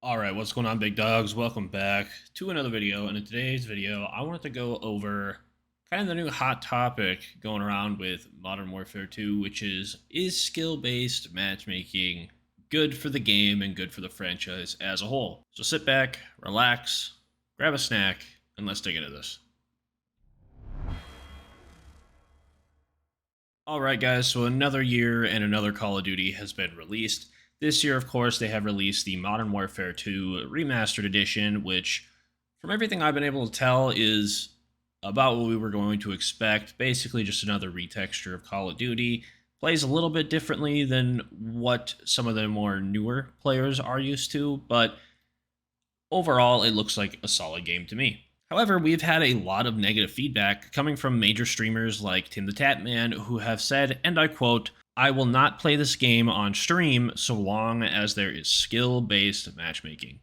Alright, what's going on, big dogs? Welcome back to another video, and in today's video, I wanted to go over kind of the new hot topic going around with Modern Warfare 2, which is skill-based matchmaking good for the game and good for the franchise as a whole? So sit back, relax, grab a snack, and let's dig into this. Alright guys, so another year and another Call of Duty has been released. This year, of course, they have released the Modern Warfare 2 Remastered Edition, which, from everything I've been able to tell, is about what we were going to expect. Basically, just another retexture of Call of Duty. Plays a little bit differently than what some of the more newer players are used to, but overall, it looks like a solid game to me. However, we've had a lot of negative feedback coming from major streamers like Tim the Tatman, who have said, and I quote, "I will not play this game on stream so long as there is skill-based matchmaking."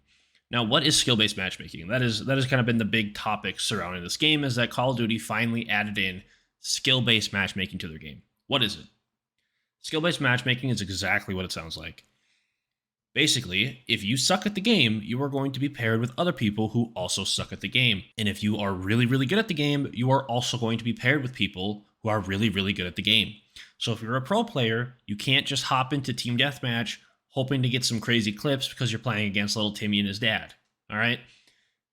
Now, what is skill-based matchmaking? That has kind of been the big topic surrounding this game, is that Call of Duty finally added in skill-based matchmaking to their game. What is it? Skill-based matchmaking is exactly what it sounds like. Basically, if you suck at the game, you are going to be paired with other people who also suck at the game. And if you are really, really good at the game, you are also going to be paired with people who are really, really good at the game. So if you're a pro player, you can't just hop into Team Deathmatch hoping to get some crazy clips because you're playing against little Timmy and his dad. All right?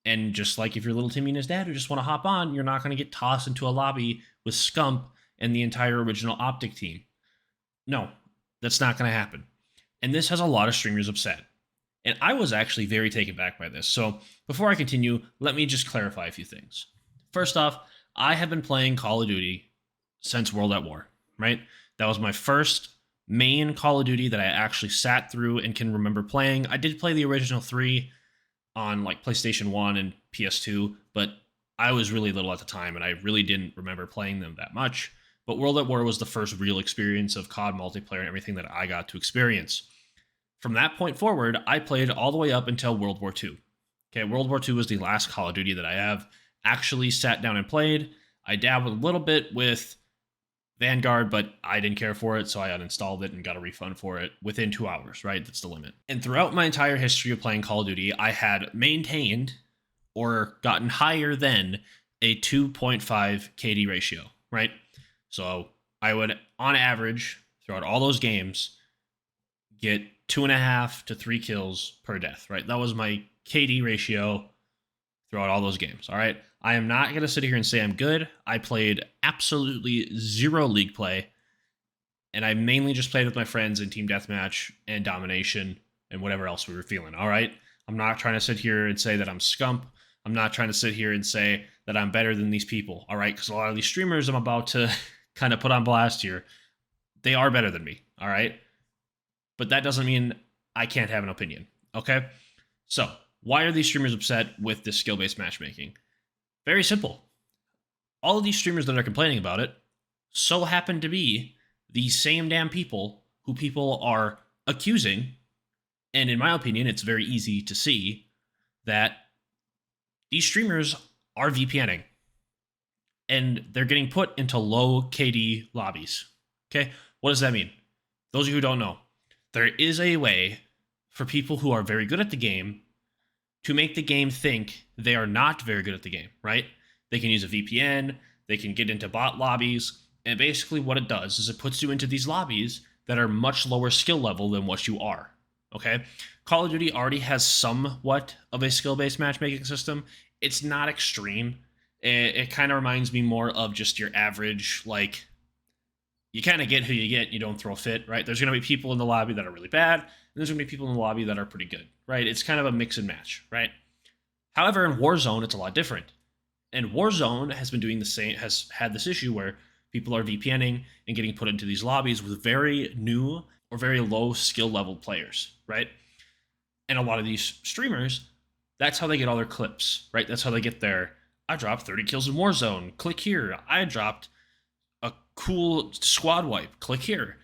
And just like if you're little Timmy and his dad who just want to hop on, you're not going to get tossed into a lobby with Scump and the entire original Optic team. No, that's not going to happen. And this has a lot of streamers upset. And I was actually very taken back by this. So before I continue, let me just clarify a few things. First off, I have been playing Call of Duty since World at War, right? That was my first main Call of Duty that I actually sat through and can remember playing. I did play the original 3 on like PlayStation 1 and PS2, but I was really little at the time and I really didn't remember playing them that much. But World at War was the first real experience of COD multiplayer and everything that I got to experience. From that point forward, I played all the way up until World War II. Okay, World War II was the last Call of Duty that I have actually sat down and played. I dabbled a little bit with Vanguard, but I didn't care for it, so I uninstalled it and got a refund for it within 2 hours, right? That's the limit. And throughout my entire history of playing Call of Duty, I had maintained or gotten higher than a 2.5 KD ratio, right? So I would, on average, throughout all those games, get 2.5 to 3 kills per death, right? That was my KD ratio throughout all those games, all right? I am not going to sit here and say I'm good. I played absolutely zero league play, and I mainly just played with my friends in Team Deathmatch and Domination and whatever else we were feeling, all right? I'm not trying to sit here and say that I'm scump. I'm not trying to sit here and say that I'm better than these people, all right? Because a lot of these streamers I'm about to kind of put on blast here, they are better than me, all right? But that doesn't mean I can't have an opinion, okay? So, why are these streamers upset with this skill-based matchmaking? Very simple. All of these streamers that are complaining about it so happen to be the same damn people who people are accusing, and in my opinion, it's very easy to see that these streamers are VPNing, and they're getting put into low KD lobbies, okay? What does that mean? Those of you who don't know, there is a way for people who are very good at the game to make the game think they are not very good at the game, right? They can use a VPN, they can get into bot lobbies, and basically what it does is it puts you into these lobbies that are much lower skill level than what you are, okay? Call of Duty already has somewhat of a skill-based matchmaking system. It's not extreme. It kind of reminds me more of just your average, like, you kind of get who you get, you don't throw a fit, right? There's going to be people in the lobby that are really bad, and there's going to be people in the lobby that are pretty good, right? It's kind of a mix and match, right? However, in Warzone, it's a lot different. And Warzone has been doing the same, has had this issue where people are VPNing and getting put into these lobbies with very new or very low skill level players, right? And a lot of these streamers, that's how they get all their clips, right? That's how they get their, I dropped 30 kills in Warzone, click here. I dropped a cool squad wipe, click here.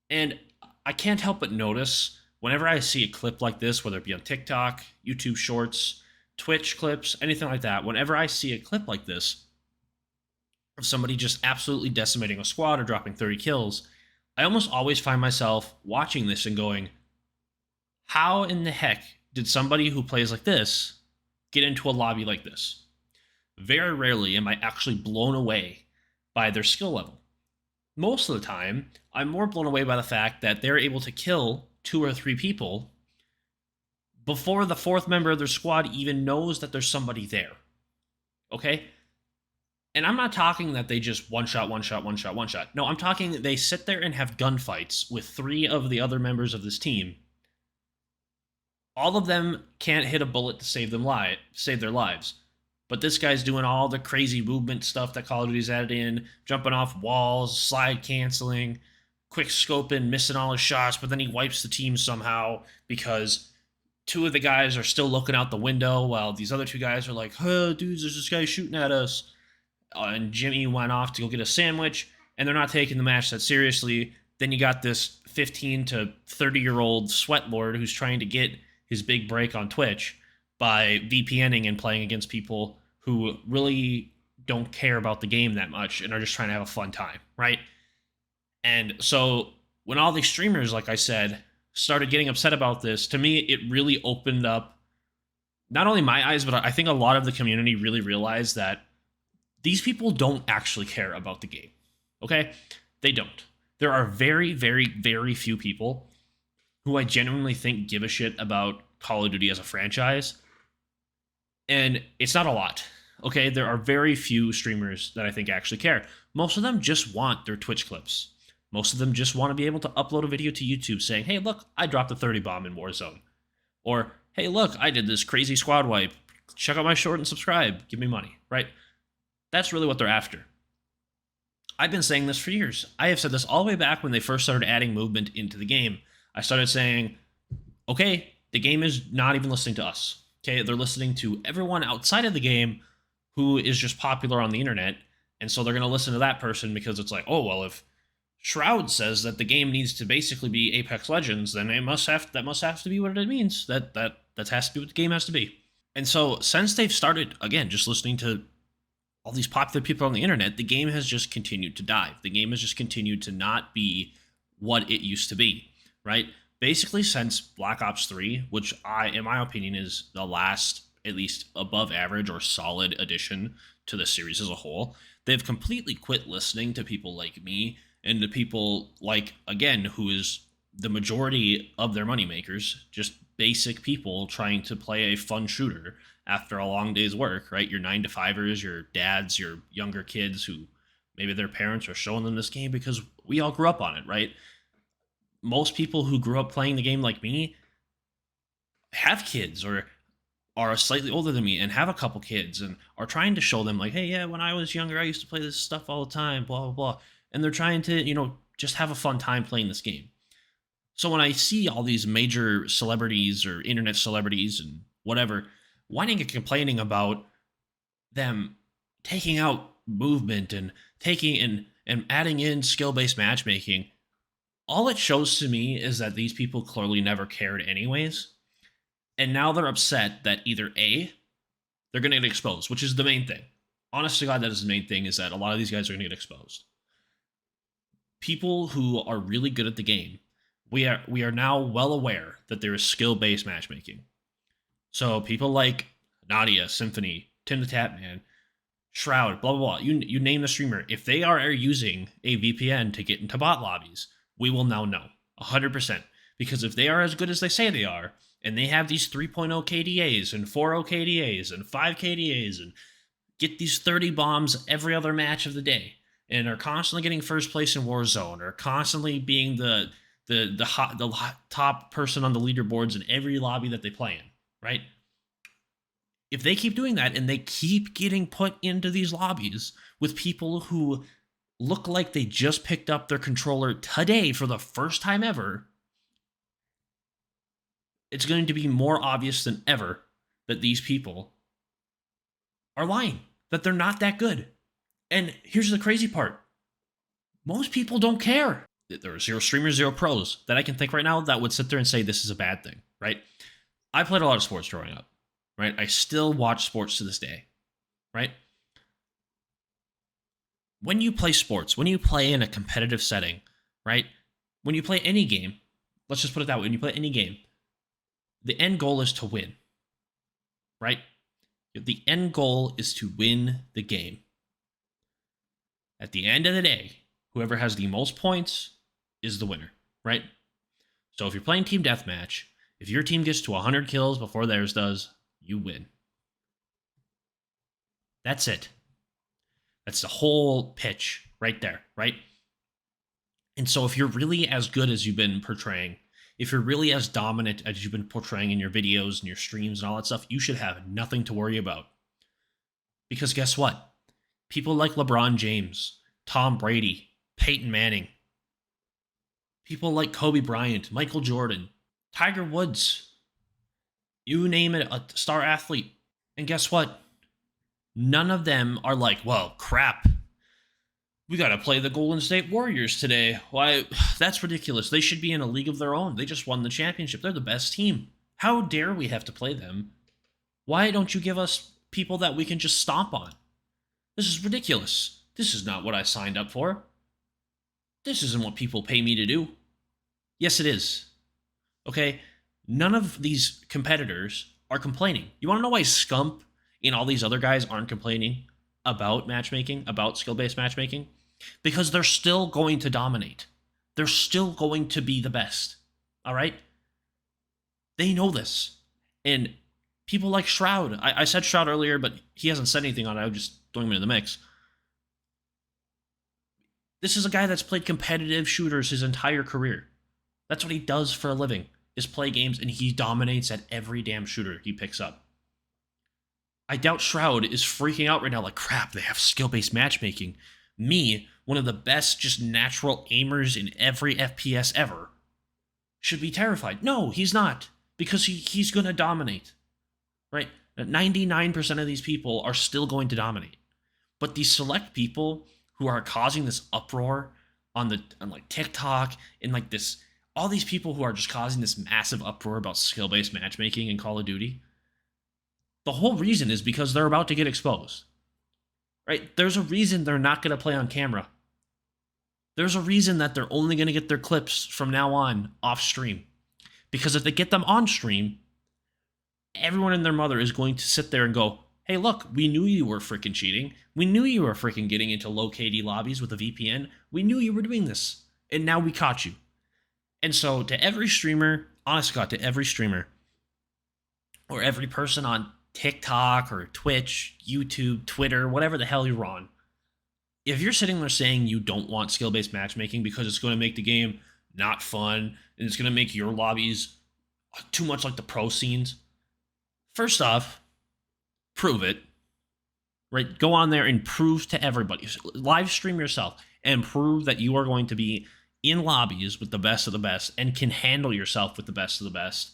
And I can't help but notice whenever I see a clip like this, whether it be on TikTok, YouTube Shorts, Twitch clips, anything like that, whenever I see a clip like this of somebody just absolutely decimating a squad or dropping 30 kills, I almost always find myself watching this and going, how in the heck did somebody who plays like this get into a lobby like this. Very rarely am I actually blown away by their skill level. Most of the time, I'm more blown away by the fact that they're able to kill 2 or 3 people before the 4th member of their squad even knows that there's somebody there. Okay? And I'm not talking that they just one shot. No, I'm talking that they sit there and have gunfights with 3 of the other members of this team. All of them can't hit a bullet to save their lives. But this guy's doing all the crazy movement stuff that Call of Duty's added in, jumping off walls, slide canceling, quick scoping, missing all his shots, but then he wipes the team somehow because 2 of the guys are still looking out the window while these other 2 guys are like, oh, dudes, there's this guy shooting at us. And Jimmy went off to go get a sandwich, and they're not taking the match that seriously. Then you got this 15 to 30-year-old sweat lord who's trying to get his big break on Twitch by VPNing and playing against people who really don't care about the game that much and are just trying to have a fun time, right? And so when all these streamers, like I said, started getting upset about this, to me, it really opened up not only my eyes, but I think a lot of the community really realized that these people don't actually care about the game, okay? They don't. There are very, very, very few people who I genuinely think give a shit about Call of Duty as a franchise. And it's not a lot, okay? There are very few streamers that I think actually care. Most of them just want their Twitch clips. Most of them just want to be able to upload a video to YouTube saying, hey, look, I dropped a 30 bomb in Warzone. Or, hey, look, I did this crazy squad wipe. Check out my short and subscribe. Give me money, right? That's really what they're after. I've been saying this for years. I have said this all the way back when they first started adding movement into the game. I started saying, okay, the game is not even listening to us. Okay, they're listening to everyone outside of the game who is just popular on the internet, and so they're going to listen to that person because it's like, oh, well, if Shroud says that the game needs to basically be Apex Legends, then that must have to be what it means. That has to be what the game has to be. And so since they've started, again, just listening to all these popular people on the internet, the game has just continued to dive. The game has just continued to not be what it used to be, right? Basically, since Black Ops 3, which in my opinion, is the last, at least above average or solid addition to the series as a whole, they've completely quit listening to people like me and to people like, again, who is the majority of their moneymakers, just basic people trying to play a fun shooter after a long day's work, right? Your 9-to-5ers, your dads, your younger kids who maybe their parents are showing them this game because we all grew up on it, right? Most people who grew up playing the game like me have kids or are slightly older than me and have a couple kids and are trying to show them like, hey, yeah, when I was younger, I used to play this stuff all the time, blah, blah, blah. And they're trying to, just have a fun time playing this game. So when I see all these major celebrities or internet celebrities and whatever whining and complaining about them taking out movement and taking and adding in skill-based matchmaking, all it shows to me is that these people clearly never cared anyways. And now they're upset that either A, they're going to get exposed, which is the main thing. Honest to God, that is the main thing, is that a lot of these guys are going to get exposed. People who are really good at the game, we are now well aware that there is skill-based matchmaking. So people like Nadia, Symphony, Tim the Tapman, Shroud, blah, blah, blah, you name the streamer, if they are using a VPN to get into bot lobbies, we will now know 100%. Because if they are as good as they say they are, and they have these 3.0 KDAs and 4.0 KDAs and 5 KDAs and get these 30 bombs every other match of the day and are constantly getting first place in Warzone or constantly being the top person on the leaderboards in every lobby that they play in, right? If they keep doing that and they keep getting put into these lobbies with people who look like they just picked up their controller today for the first time ever, it's going to be more obvious than ever that these people are lying, that they're not that good. And here's the crazy part. Most people don't care. There are 0 streamers, 0 pros that I can think right now that would sit there and say this is a bad thing, right? I played a lot of sports growing up, right? I still watch sports to this day, right? When you play sports, when you play in a competitive setting, right? When you play any game, let's just put it that way, when you play any game, The end goal is to win, right? The end goal is to win the game. At the end of the day, whoever has the most points is the winner, right? So if you're playing team deathmatch, if your team gets to 100 kills before theirs does, you win. That's it. That's the whole pitch right there, right? And so if you're really as good as you've been portraying, if you're really as dominant as you've been portraying in your videos and your streams and all that stuff, you should have nothing to worry about. Because guess what? People like LeBron James, Tom Brady, Peyton Manning, people like Kobe Bryant, Michael Jordan, Tiger Woods, you name it, a star athlete. And guess what? None of them are like, well, crap, we got to play the Golden State Warriors today. Why? That's ridiculous. They should be in a league of their own. They just won the championship. They're the best team. How dare we have to play them? Why don't you give us people that we can just stomp on? This is ridiculous. This is not what I signed up for. This isn't what people pay me to do. Yes, it is. Okay? None of these competitors are complaining. You want to know why Scump and all these other guys aren't complaining about matchmaking, about skill-based matchmaking? Because they're still going to dominate. They're still going to be the best. All right? They know this. And people like Shroud. I said Shroud earlier, but he hasn't said anything on it. I'm just throwing him in the mix. This is a guy that's played competitive shooters his entire career. That's what he does for a living, is play games, and he dominates at every damn shooter he picks up. I doubt Shroud is freaking out right now like, crap, they have skill-based matchmaking. Me, one of the best just natural aimers in every FPS ever, should be terrified. No, he's not, because he's going to dominate, right? 99% of these people are still going to dominate. But these select people who are causing this uproar on like TikTok and like this, all these people who are just causing this massive uproar about skill-based matchmaking in Call of Duty, the whole reason is because they're about to get exposed, right? There's a reason they're not going to play on camera. There's a reason that they're only going to get their clips from now on off stream. Because if they get them on stream, everyone and their mother is going to sit there and go, hey, look, we knew you were freaking cheating. We knew you were freaking getting into low KD lobbies with a VPN. We knew you were doing this. And now we caught you. And so to every streamer, honest to God, to every streamer, or every person on TikTok or Twitch, YouTube, Twitter, whatever the hell you're on, if you're sitting there saying you don't want skill-based matchmaking because it's going to make the game not fun and it's going to make your lobbies too much like the pro scenes, first off, prove it, right? Go on there and prove to everybody, live stream yourself and prove that you are going to be in lobbies with the best of the best and can handle yourself with the best of the best.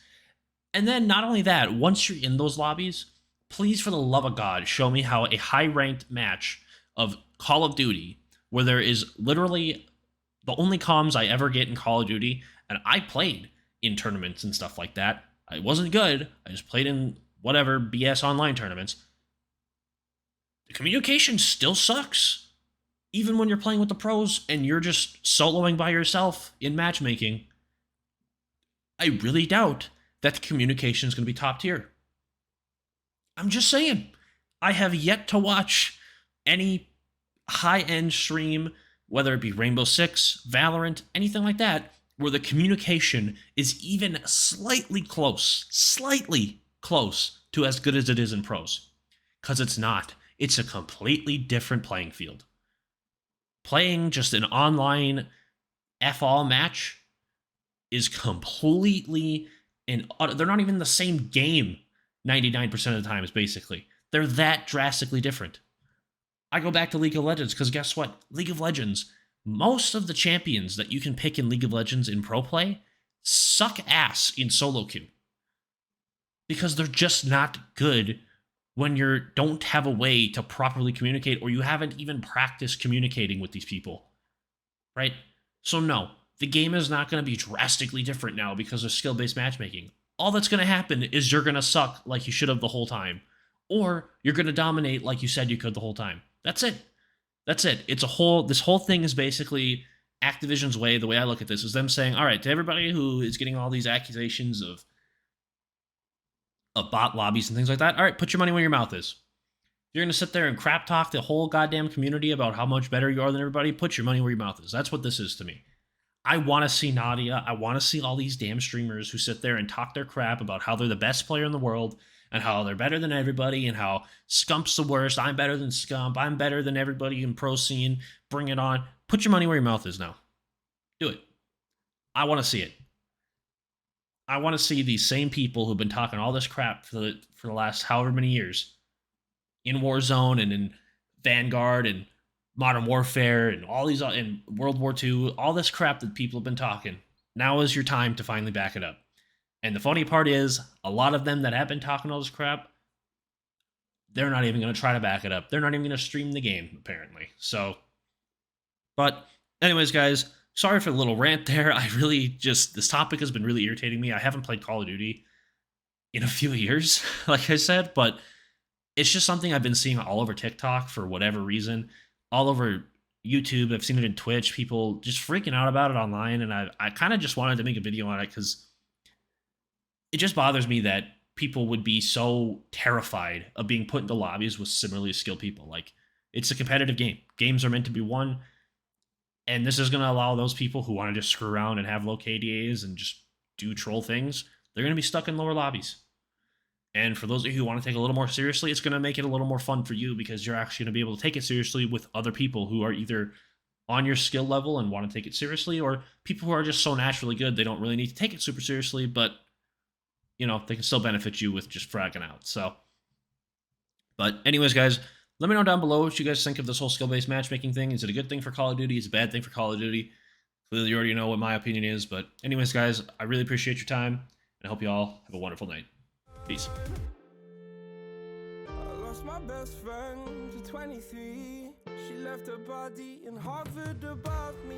And then not only that, once you're in those lobbies, please, for the love of God, show me how a high-ranked match of Call of Duty, where there is literally the only comms I ever get in Call of Duty, and I played in tournaments and stuff like that. I wasn't good. I just played in whatever BS online tournaments. The communication still sucks. Even when you're playing with the pros and you're just soloing by yourself in matchmaking, I really doubt that the communication is going to be top tier. I'm just saying. I have yet to watch any high-end stream, whether it be Rainbow Six, Valorant, anything like that, where the communication is even slightly close to as good as it is in pros. Because it's not. It's a completely different playing field. Playing just an online F-all match is completely, and they're not even the same game 99% of the times, basically. They're that drastically different. I go back to League of Legends because guess what? League of Legends, most of the champions that you can pick in League of Legends in pro play suck ass in solo queue. Because they're just not good when you don't have a way to properly communicate or you haven't even practiced communicating with these people, right? So no, the game is not going to be drastically different now because of skill-based matchmaking. All that's going to happen is you're going to suck like you should have the whole time, or you're going to dominate like you said you could the whole time. That's it. That's it. This whole thing is basically Activision's way. The way I look at this is them saying, all right, to everybody who is getting all these accusations of of bot lobbies and things like that, all right, put your money where your mouth is. You're going to sit there and crap talk the whole goddamn community about how much better you are than everybody, put your money where your mouth is. That's what this is to me. I want to see Nadia. I want to see all these damn streamers who sit there and talk their crap about how they're the best player in the world and how they're better than everybody and how Scump's the worst. I'm better than Scump. I'm better than everybody in pro scene. Bring it on. Put your money where your mouth is now. Do it. I want to see it. I want to see these same people who've been talking all this crap for the last however many years in Warzone and in Vanguard and Modern Warfare and all these in World War II, all this crap that people have been talking. Now is your time to finally back it up. And the funny part is, a lot of them that have been talking all this crap, they're not even going to try to back it up. They're not even going to stream the game, apparently. So, but anyways, guys, sorry for the little rant there. I really just, this topic has been really irritating me. I haven't played Call of Duty in a few years, like I said, but it's just something I've been seeing all over TikTok for whatever reason, all over YouTube. I've seen it in Twitch, people just freaking out about it online, and I kind of just wanted to make a video on it because it just bothers me that people would be so terrified of being put into lobbies with similarly skilled people. Like, it's a competitive game. Games are meant to be won, and this is going to allow those people who want to just screw around and have low KDAs and just do troll things, they're going to be stuck in lower lobbies. And for those of you who want to take it a little more seriously, it's going to make it a little more fun for you because you're actually going to be able to take it seriously with other people who are either on your skill level and want to take it seriously, or people who are just so naturally good they don't really need to take it super seriously, but, you know, they can still benefit you with just fragging out. So, but anyways, guys, let me know down below what you guys think of this whole skill-based matchmaking thing. Is it a good thing for Call of Duty? Is it a bad thing for Call of Duty? Clearly, you already know what my opinion is. But anyways, guys, I really appreciate your time, and I hope you all have a wonderful night. Peace. I lost my best friend to 23. She left her body in Harvard above me.